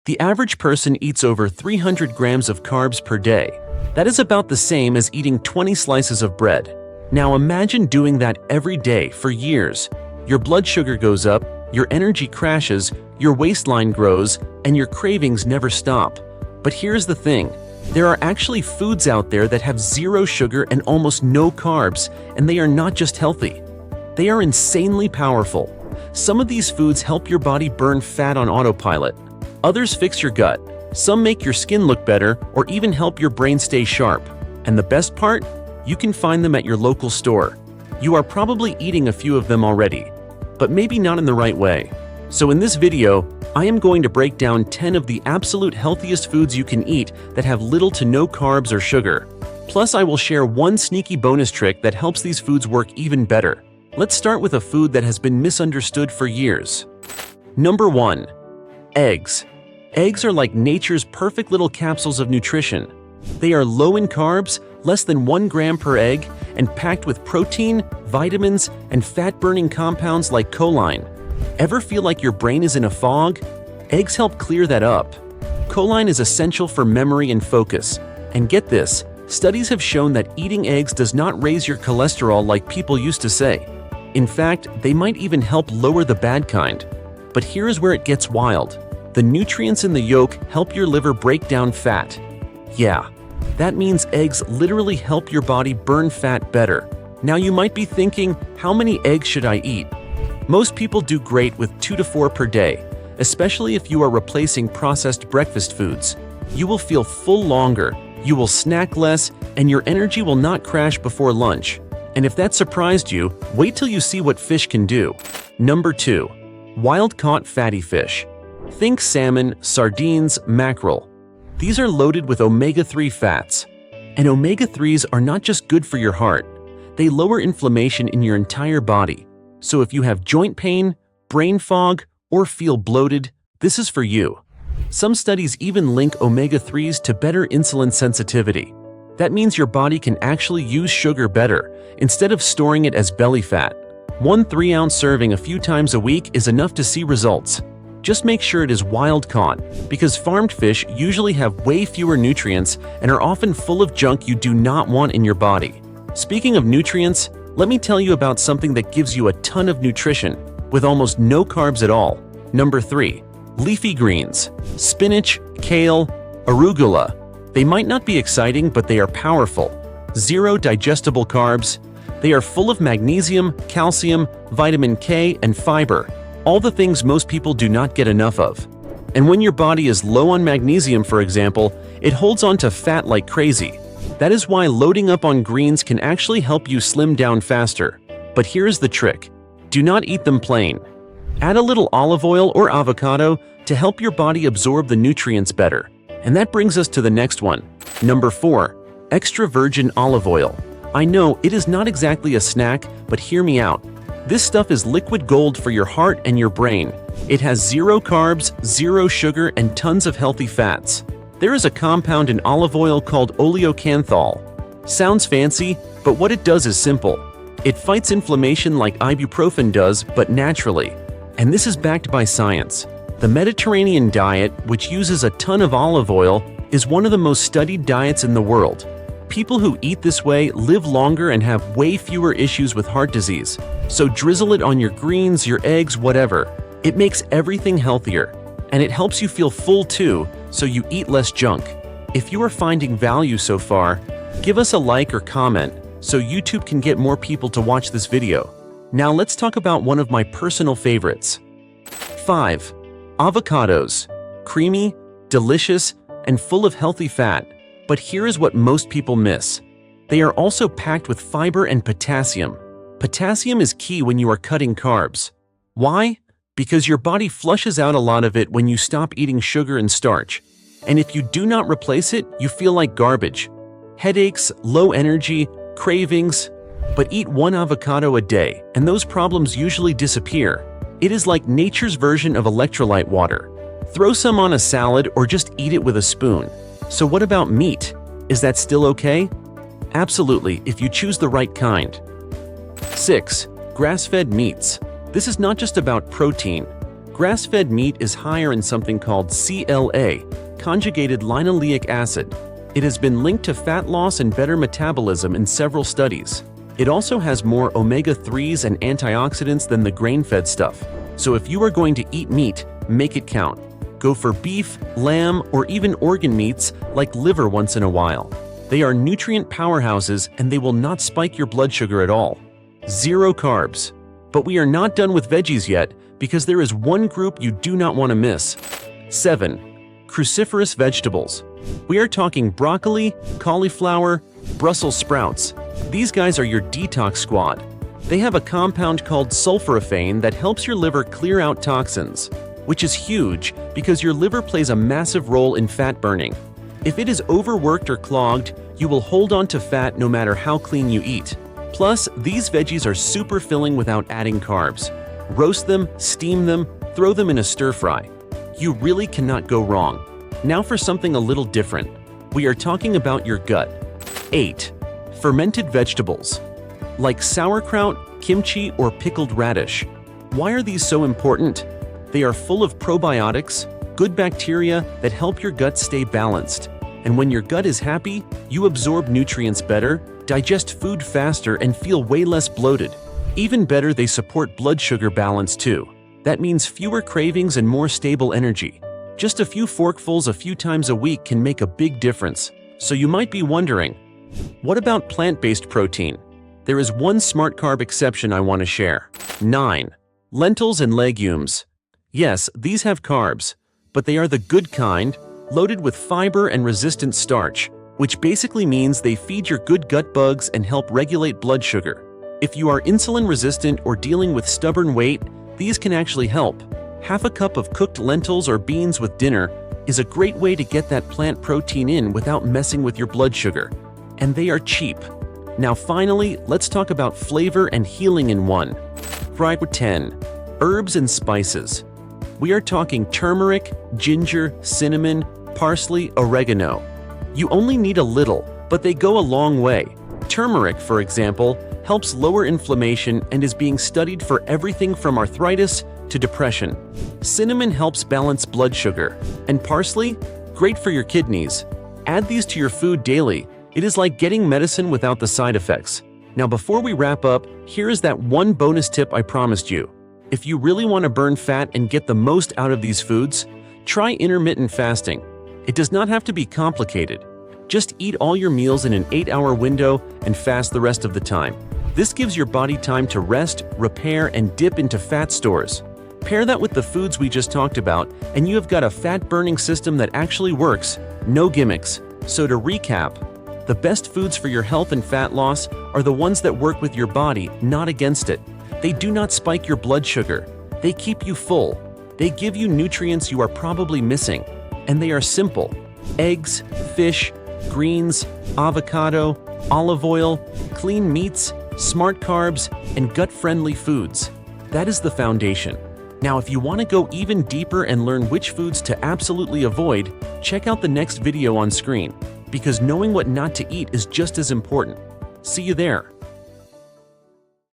The average person eats over 300 grams of carbs per day. That is about the same as eating 20 slices of bread. Now imagine doing that every day for years. Your blood sugar goes up, your energy crashes, your waistline grows, and your cravings never stop. But here's the thing. There are actually foods out there that have zero sugar and almost no carbs, and they are not just healthy. They are insanely powerful. Some of these foods help your body burn fat on autopilot. Others fix your gut. Some make your skin look better or even help your brain stay sharp. And the best part? You can find them at your local store. You are probably eating a few of them already, but maybe not in the right way. So in this video, I am going to break down 10 of the absolute healthiest foods you can eat that have little to no carbs or sugar. Plus, I will share one sneaky bonus trick that helps these foods work even better. Let's start with a food that has been misunderstood for years. Number 1. Eggs. Eggs are like nature's perfect little capsules of nutrition. They are low in carbs, less than 1 gram per egg, and packed with protein, vitamins, and fat-burning compounds like choline. Ever feel like your brain is in a fog? Eggs help clear that up. Choline is essential for memory and focus. And get this, studies have shown that eating eggs does not raise your cholesterol like people used to say. In fact, they might even help lower the bad kind. But here's where it gets wild. The nutrients in the yolk help your liver break down fat. Yeah, that means eggs literally help your body burn fat better. Now you might be thinking, how many eggs should I eat? Most people do great with 2 to 4 per day, especially if you are replacing processed breakfast foods. You will feel full longer, you will snack less, and your energy will not crash before lunch. And if that surprised you, wait till you see what fish can do. Number 2. Wild-caught fatty fish. Think salmon, sardines, mackerel. These are loaded with omega-3 fats. And omega-3s are not just good for your heart. They lower inflammation in your entire body. So if you have joint pain, brain fog, or feel bloated, this is for you. Some studies even link omega-3s to better insulin sensitivity. That means your body can actually use sugar better, instead of storing it as belly fat. One 3-ounce serving a few times a week is enough to see results. Just make sure it is wild-caught, because farmed fish usually have way fewer nutrients and are often full of junk you do not want in your body. Speaking of nutrients, let me tell you about something that gives you a ton of nutrition, with almost no carbs at all. Number 3. Leafy greens. Spinach, kale, arugula. They might not be exciting, but they are powerful. Zero digestible carbs. They are full of magnesium, calcium, vitamin K, and fiber. All the things most people do not get enough of. And when your body is low on magnesium, for example, it holds on to fat like crazy. That is why loading up on greens can actually help you slim down faster. But here's the trick. Do not eat them plain. Add a little olive oil or avocado to help your body absorb the nutrients better. And that brings us to the next one. Number 4. Extra virgin olive oil. I know it is not exactly a snack, but hear me out. This stuff is liquid gold for your heart and your brain. It has 0 carbs, 0 sugar, and tons of healthy fats. There is a compound in olive oil called oleocanthal. Sounds fancy, but what it does is simple. It fights inflammation like ibuprofen does, but naturally. And this is backed by science. The Mediterranean diet, which uses a ton of olive oil, is one of the most studied diets in the world. People who eat this way live longer and have way fewer issues with heart disease. So drizzle it on your greens, your eggs, whatever. It makes everything healthier. And it helps you feel full too, so you eat less junk. If you are finding value so far, give us a like or comment so YouTube can get more people to watch this video. Now let's talk about one of my personal favorites. 5. Avocados. Creamy, delicious, and full of healthy fat. But here is what most people miss. They are also packed with fiber and potassium. Potassium is key when you are cutting carbs. Why? Because your body flushes out a lot of it when you stop eating sugar and starch. And if you do not replace it, you feel like garbage. Headaches, low energy, cravings. But eat 1 avocado a day, and those problems usually disappear. It is like nature's version of electrolyte water. Throw some on a salad or just eat it with a spoon. So what about meat? Is that still okay? Absolutely, if you choose the right kind. 6. Grass-fed meats. This is not just about protein. Grass-fed meat is higher in something called CLA, conjugated linoleic acid. It has been linked to fat loss and better metabolism in several studies. It also has more omega-3s and antioxidants than the grain-fed stuff. So if you are going to eat meat, make it count. Go for beef, lamb, or even organ meats like liver once in a while. They are nutrient powerhouses and they will not spike your blood sugar at all. 0 carbs. But we are not done with veggies yet because there is one group you do not want to miss. 7. Cruciferous vegetables. We are talking broccoli, cauliflower, Brussels sprouts. These guys are your detox squad. They have a compound called sulforaphane that helps your liver clear out toxins, which is huge because your liver plays a massive role in fat burning. If it is overworked or clogged, you will hold on to fat no matter how clean you eat. Plus, these veggies are super filling without adding carbs. Roast them, steam them, throw them in a stir fry. You really cannot go wrong. Now for something a little different. We are talking about your gut. 8. Fermented vegetables. Like sauerkraut, kimchi, or pickled radish. Why are these so important? They are full of probiotics, good bacteria that help your gut stay balanced. And when your gut is happy, you absorb nutrients better, digest food faster, and feel way less bloated. Even better, they support blood sugar balance too. That means fewer cravings and more stable energy. Just a few forkfuls a few times a week can make a big difference. So you might be wondering, what about plant-based protein? There is one smart carb exception I want to share. 9. Lentils and legumes. Yes, these have carbs, but they are the good kind, loaded with fiber and resistant starch, which basically means they feed your good gut bugs and help regulate blood sugar. If you are insulin resistant or dealing with stubborn weight, these can actually help. Half a cup of cooked lentils or beans with dinner is a great way to get that plant protein in without messing with your blood sugar. And they are cheap. Now finally, let's talk about flavor and healing in one. 10. Herbs and spices. We are talking turmeric, ginger, cinnamon, parsley, oregano. You only need a little, but they go a long way. Turmeric, for example, helps lower inflammation and is being studied for everything from arthritis to depression. Cinnamon helps balance blood sugar. And parsley? Great for your kidneys. Add these to your food daily. It is like getting medicine without the side effects. Now before we wrap up, here is that one bonus tip I promised you. If you really want to burn fat and get the most out of these foods, try intermittent fasting. It does not have to be complicated. Just eat all your meals in an 8-hour window and fast the rest of the time. This gives your body time to rest, repair, and dip into fat stores. Pair that with the foods we just talked about, and you have got a fat-burning system that actually works. No gimmicks. So to recap, the best foods for your health and fat loss are the ones that work with your body, not against it. They do not spike your blood sugar. They keep you full. They give you nutrients you are probably missing. And they are simple. Eggs, fish, greens, avocado, olive oil, clean meats, smart carbs, and gut-friendly foods. That is the foundation. Now, if you want to go even deeper and learn which foods to absolutely avoid, check out the next video on screen, because knowing what not to eat is just as important. See you there.